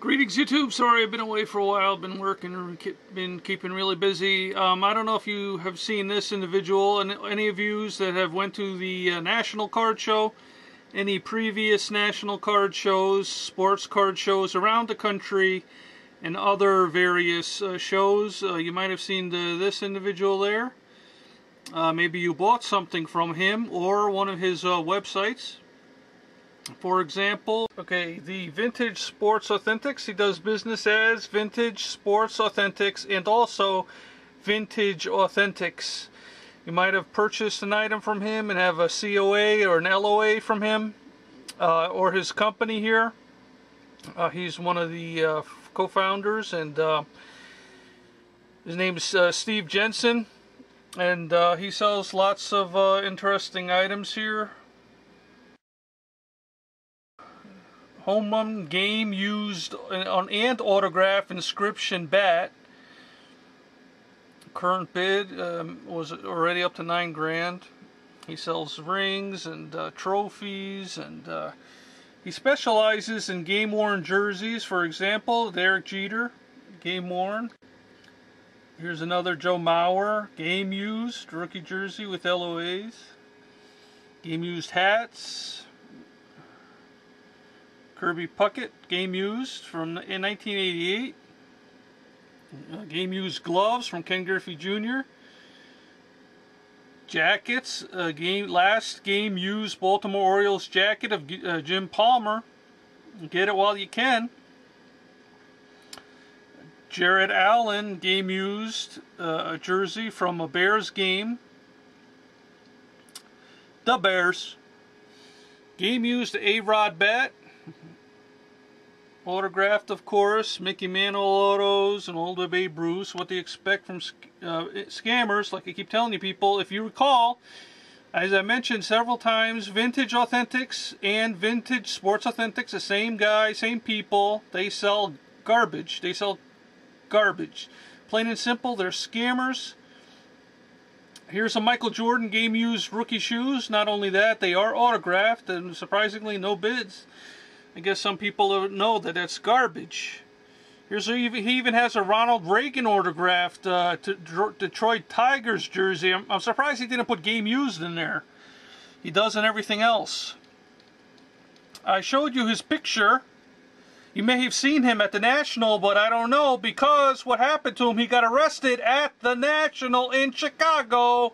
Greetings YouTube. Sorry I've been away for a while. Been working, been keeping really busy. I don't know if you have seen this individual, and any of you that have went to the National Card Show, any previous National Card Shows, sports card shows around the country, and other various shows. You might have seen this individual there. Maybe you bought something from him or one of his websites. For example, okay, the Vintage Sports Authentics. He does business as Vintage Sports Authentics and also Vintage Authentics. You might have purchased an item from him and have a COA or an LOA from him or his company here. He's one of the co-founders, and his name is Steve Jensen, and he sells lots of interesting items here. Home run game used on and autograph inscription bat. Current bid was already up to $9,000. He sells rings and trophies, and he specializes in game worn jerseys. For example, Derek Jeter, game worn. Here's another Joe Mauer, game used rookie jersey with LOAs. Game used hats. Kirby Puckett, game used in 1988. Game used gloves from Ken Griffey Jr. Jackets, last game used Baltimore Orioles jacket of Jim Palmer. Get it while you can. Jared Allen, game used jersey from a Bears game. The Bears. Game used A-Rod bat. Autographed, of course, Mickey Mantle autos and older Babe Ruth. What they expect from scammers, like I keep telling you people. If you recall, as I mentioned several times, Vintage Authentics and Vintage Sports Authentics, the same guy, same people. They sell garbage. They sell garbage. Plain and simple, they're scammers. Here's a Michael Jordan game used rookie shoes. Not only that, they are autographed, and surprisingly no bids. I guess some people know that that's garbage. He even has a Ronald Reagan autographed Detroit Tigers jersey. I'm surprised he didn't put game used in there. He does in everything else. I showed you his picture. You may have seen him at the National, but I don't know, because what happened to him, he got arrested at the National in Chicago.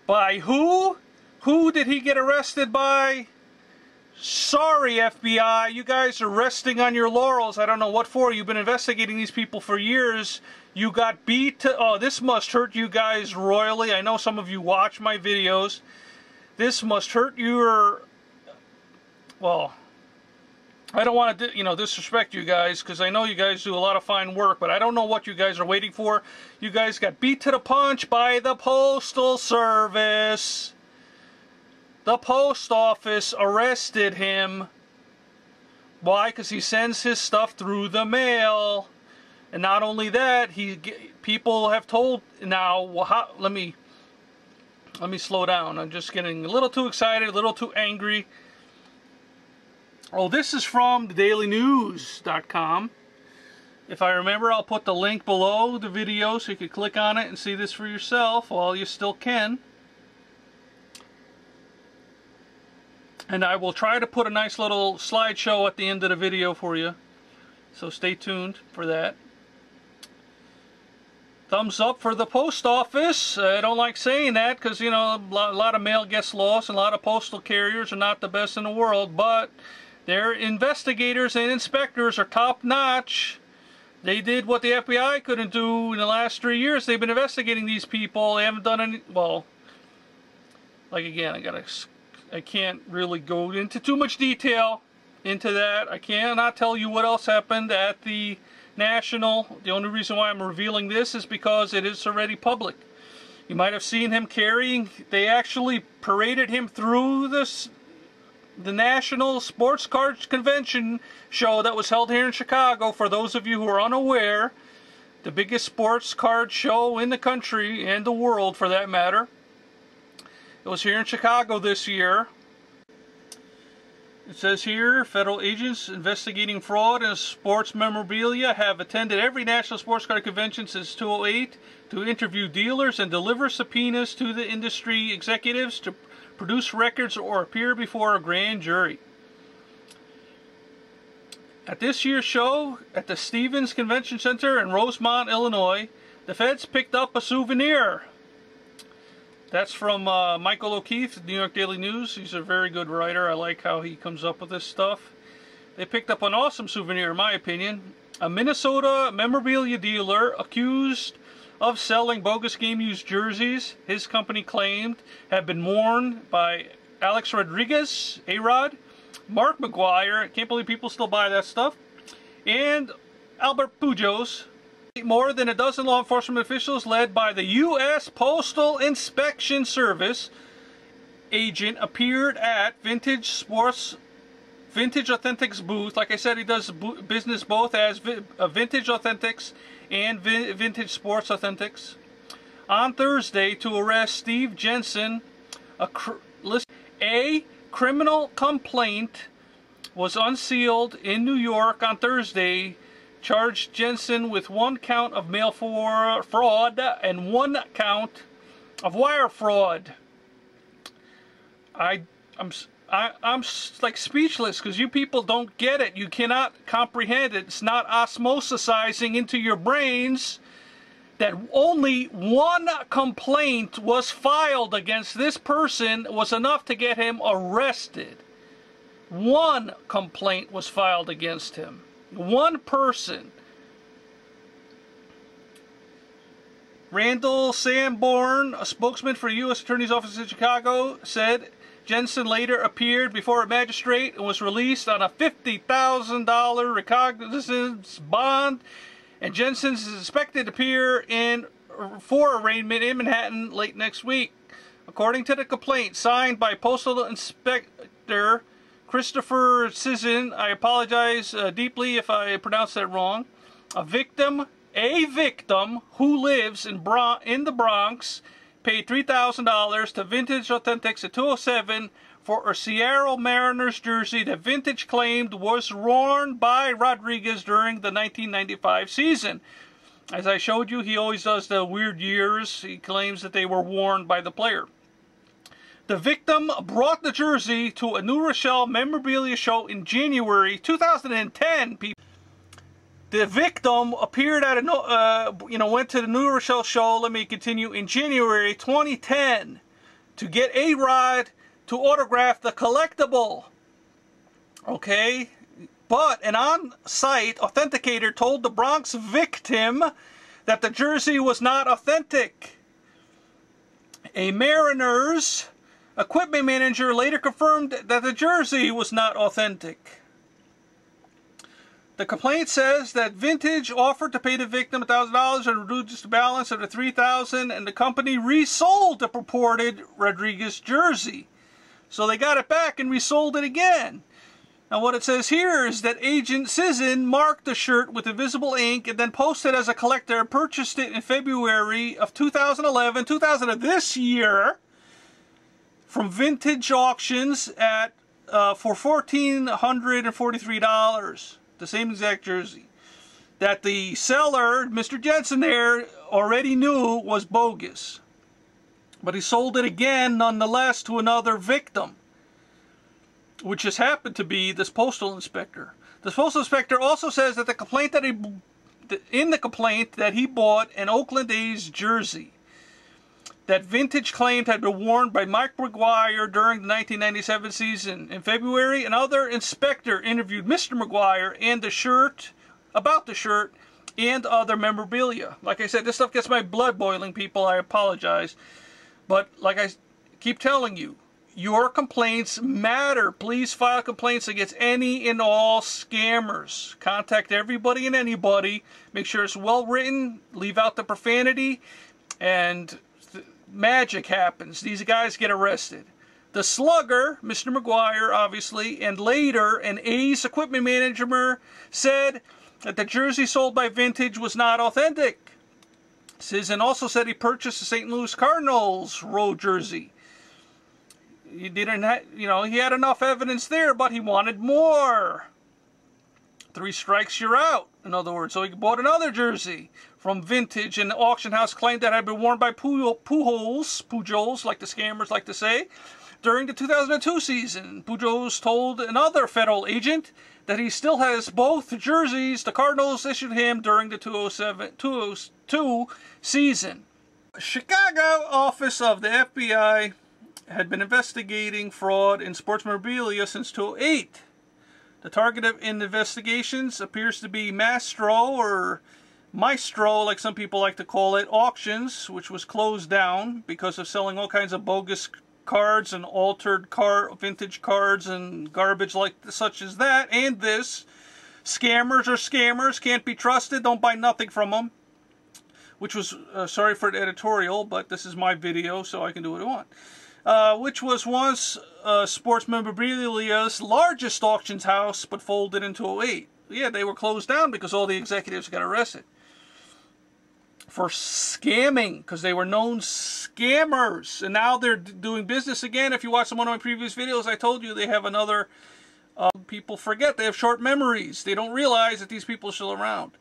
By who? Who did he get arrested by? Sorry, FBI, you guys are resting on your laurels. I don't know what for. You've been investigating these people for years. You got beat to... Oh, this must hurt you guys royally. I know some of you watch my videos. This must hurt your... Well, I don't want to, disrespect you guys, because I know you guys do a lot of fine work, but I don't know what you guys are waiting for. You guys got beat to the punch by the Postal Service. The post office arrested him. Why? Because he sends his stuff through the mail. And not only that, people have told now. Let me slow down. I'm just getting a little too excited, a little too angry. Oh, this is from thedailynews.com. If I remember, I'll put the link below the video so you can click on it and see this for yourself while you still can. And I will try to put a nice little slideshow at the end of the video for you. So stay tuned for that. Thumbs up for the post office. I don't like saying that because, a lot of mail gets lost and a lot of postal carriers are not the best in the world. But their investigators and inspectors are top notch. They did what the FBI couldn't do in the last 3 years. They've been investigating these people. They haven't done any... Well, like again, I can't really go into too much detail into that. I cannot tell you what else happened at the National. The only reason why I'm revealing this is because it is already public. You might have seen him carrying, they actually paraded him through the National Sports Card Convention show that was held here in Chicago. For those of you who are unaware, the biggest sports card show in the country and the world for that matter. It was here in Chicago this year. It says here, federal agents investigating fraud in sports memorabilia have attended every national sports card convention since 2008 to interview dealers and deliver subpoenas to the industry executives to produce records or appear before a grand jury. At this year's show at the Stevens Convention Center in Rosemont, Illinois, the feds picked up a souvenir. That's from Michael O'Keefe, New York Daily News. He's a very good writer. I like how he comes up with this stuff. They picked up an awesome souvenir, in my opinion. A Minnesota memorabilia dealer accused of selling bogus game-used jerseys, his company claimed, have been worn by Alex Rodriguez, A-Rod, Mark McGuire, I can't believe people still buy that stuff, and Albert Pujols. More than a dozen law enforcement officials led by the U.S. Postal Inspection Service agent appeared at Vintage Authentics booth. Like I said, he does business both as Vintage Authentics and Vintage Sports Authentics on Thursday to arrest Steve Jensen. A criminal complaint was unsealed in New York on Thursday, charged Jensen with 1 count of mail fraud and 1 count of wire fraud. I'm like speechless because you people don't get it. You cannot comprehend it. It's not osmosisizing into your brains that only 1 complaint was filed against this person was enough to get him arrested. 1 complaint was filed against him. 1 person. Randall Sanborn, a spokesman for the U.S. Attorney's Office in Chicago, said Jensen later appeared before a magistrate and was released on a $50,000 recognizance bond. And Jensen is expected to appear for arraignment in Manhattan late next week. According to the complaint signed by Postal Inspector Christopher Sisson, I apologize deeply if I pronounced that wrong, a victim who lives in the Bronx paid $3,000 to Vintage Authentics at 207 for a Seattle Mariners jersey that Vintage claimed was worn by Rodriguez during the 1995 season. As I showed you, he always does the weird years. He claims that they were worn by the player. The victim brought the jersey to a New Rochelle memorabilia show in January 2010. The victim appeared at went to the New Rochelle show, let me continue, in January 2010 to get A-Rod to autograph the collectible. Okay? But an on-site authenticator told the Bronx victim that the jersey was not authentic. A Mariners equipment manager later confirmed that the jersey was not authentic. The complaint says that Vintage offered to pay the victim $1,000 and reduce the balance of the $3,000, and the company resold the purported Rodriguez jersey. So they got it back and resold it again. Now what it says here is that Agent Sisson marked the shirt with invisible ink and then posted as a collector, purchased it in February of 2011, 2000 of this year, from Vintage Auctions at for $1,443. The same exact jersey that the seller, Mr. Jensen there, already knew was bogus. But he sold it again nonetheless to another victim, which just happened to be this postal inspector. The postal inspector also says that in the complaint that he bought an Oakland A's jersey that Vintage claimed had been worn by Mike McGuire during the 1997 season. In February, another inspector interviewed Mr. McGuire and about the shirt and other memorabilia. Like I said, this stuff gets my blood boiling, people. I apologize. But like I keep telling you, your complaints matter. Please file complaints against any and all scammers. Contact everybody and anybody. Make sure it's well written. Leave out the profanity. And magic happens. These guys get arrested. The slugger, Mr. McGuire, obviously, and later an A's equipment manager said that the jersey sold by Vintage was not authentic. Sisson also said he purchased the St. Louis Cardinals road jersey. he didn't he had enough evidence there, but he wanted more. 3 strikes, you're out, in other words. So he bought another jersey from Vintage, and the auction house claimed that had been worn by Pujols, like the scammers like to say, during the 2002 season. Pujols told another federal agent that he still has both jerseys the Cardinals issued him during the 2002 season. Chicago office of the FBI had been investigating fraud in sports memorabilia since 2008. The target of investigations appears to be Maestro, like some people like to call it, Auctions, which was closed down because of selling all kinds of bogus cards and altered vintage cards and garbage like such as that. And this, scammers are scammers, can't be trusted, don't buy nothing from them. Which was, sorry for the editorial, but this is my video, so I can do what I want. Which was once sports memorabilia's largest auctions house, but folded in 2008. Yeah, they were closed down because all the executives got arrested for scamming, because they were known scammers. And now they're doing business again. If you watch one of my previous videos, I told you they have another, people forget, they have short memories. They don't realize that these people are still around.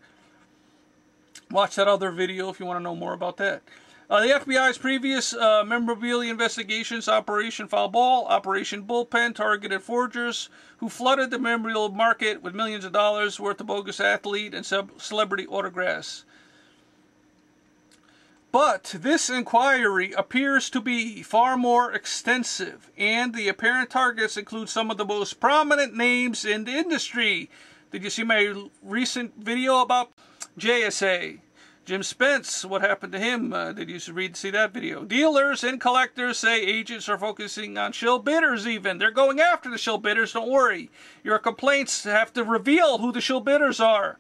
Watch that other video if you want to know more about that. The FBI's previous memorabilia investigations, Operation Foul Ball, Operation Bullpen, targeted forgers who flooded the memorabilia market with millions of dollars worth of bogus athlete and celebrity autographs. But this inquiry appears to be far more extensive, and the apparent targets include some of the most prominent names in the industry. Did you see my recent video about JSA? Jim Spence, what happened to him? Did you see that video? Dealers and collectors say agents are focusing on shill bidders even. They're going after the shill bidders, don't worry. Your complaints have to reveal who the shill bidders are.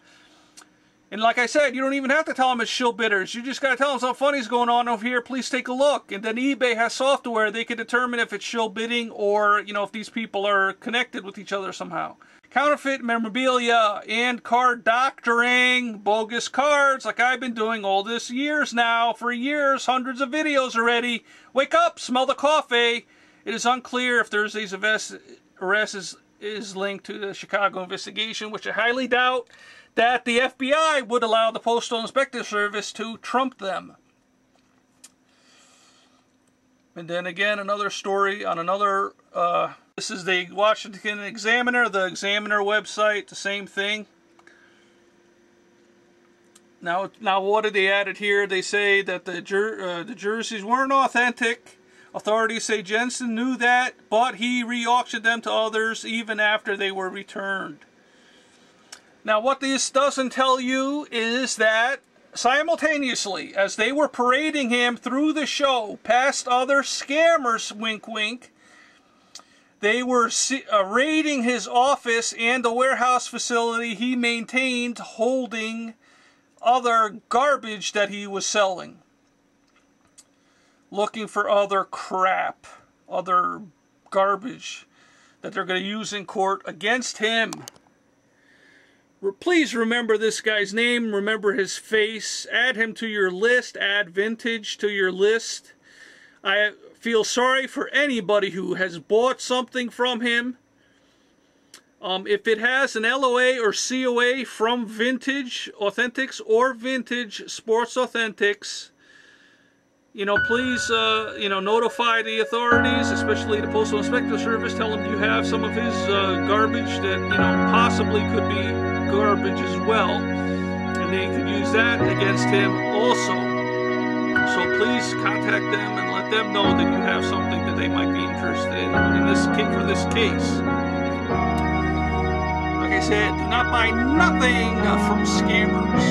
And like I said, you don't even have to tell them it's shill bidders. You just got to tell them something funny's going on over here. Please take a look. And then eBay has software. They can determine if it's shill bidding or, if these people are connected with each other somehow. Counterfeit memorabilia and card doctoring, bogus cards like I've been doing all this years now. For years, hundreds of videos already. Wake up, smell the coffee. It is unclear if Thursday's arrest is linked to the Chicago investigation, which I highly doubt that the FBI would allow the Postal Inspector Service to trump them. And then again, another story on another... this is the Washington Examiner, the Examiner website, the same thing. Now what did they added here? They say that the jerseys weren't authentic. Authorities say Jensen knew that, but he re-auctioned them to others even after they were returned. Now what this doesn't tell you is that simultaneously, as they were parading him through the show past other scammers, wink wink, they were raiding his office and the warehouse facility he maintained, holding other garbage that he was selling. Looking for other crap, other garbage that they're going to use in court against him. Please remember this guy's name, remember his face, add him to your list, add Vintage to your list. I feel sorry for anybody who has bought something from him. If it has an LOA or COA from Vintage Authentics or Vintage Sports Authentics, please, notify the authorities, especially the Postal Inspector Service. Tell them you have some of his garbage that, possibly could be garbage as well. And they could use that against him also. So please contact them and let them know that you have something that they might be interested in this for this case. Like I said, do not buy nothing from scammers.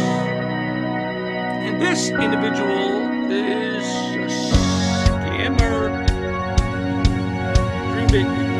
And this individual is a scammer. Dream big.